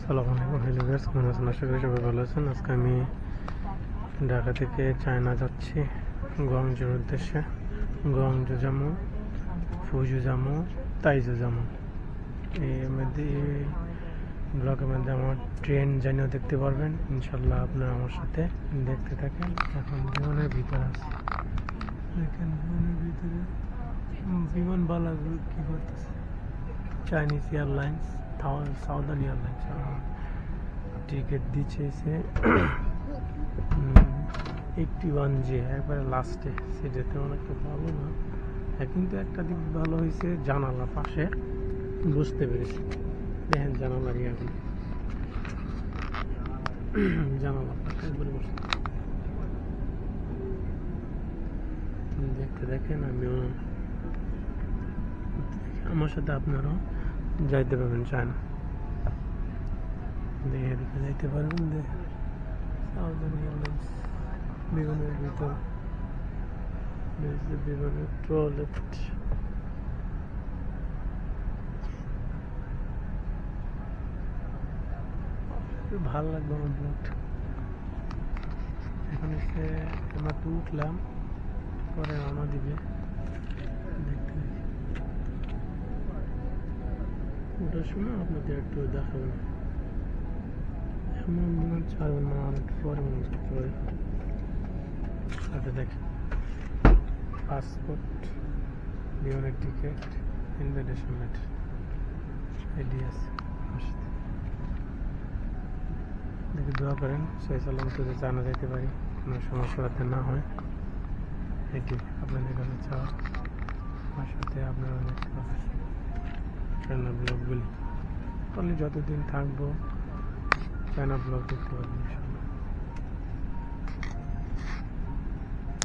আসসালামু আলাইকুম hello guys, কেমন আছেন? আশা করি সবাই ভালো আছেন। আজকে আমি ঢাকা থেকে চায়না যাচ্ছি গুয়াংজুর উদ্দেশ্যে। গুয়াংজু যাবো, ফুজু যাবো, তাইজু যাবো। এর মধ্যে ব্লগের মধ্যে আমার ট্রেন জার্নিও দেখতে পারবেন ইনশাল্লাহ। আপনারা আমার সাথে দেখতে থাকেন। এখন বিমানের ভিতরে আছে, দেখেন বিমানের ভিতরে বিমান বালাগুলো কি করতেছে। Chinese airlines, southern airlines ticket দিচ্ছে 81J, একবারে লাস্টে সিটে তেমন একটা ভালো না। কিন্তু একটা দিক ভালো হয়েছে, জানালা পাশে বুঝতে পেরেছি। দেখেন জানালার ইয়াগুলো, জানালা পাশে একবারে বসতে দেখতে দেখেন। আমিও আমার সাথে আপনারাও যাইতে পারবেন চায়না, দেখে দেখে যাইতে পারবেন। সাউদার্ন এয়ারলাইন্স বিমানের ভিতর, বিমানের টয়লেট। ভালো লাগবে আমার ব্লগটা। এখন এসে আমরা তো উঠলাম, পরে রওনা দিবে। দেখতে ওটার সময় আপনাদের একটু দেখাবেন। এমন মনে হচ্ছে আর একটু পরে মনে হচ্ছে পরে সাথে দেখেন পাসপোর্ট, বিমানের টিকিট, ইনভিটেশন লেটার, আইডি আছে। দেখে দোয়া করেন সেই সালামতে জানা যেতে পারি, কোনো সমস্যা যাতে না হয়। এটি আপনাদের কাছে চাওয়া। আমার সাথে আপনারা দেখতে পাবেন চায়না ব্লগগুলি। তাহলে যতদিন থাকবো চায়না ব্লগ দেখতে পাবেন।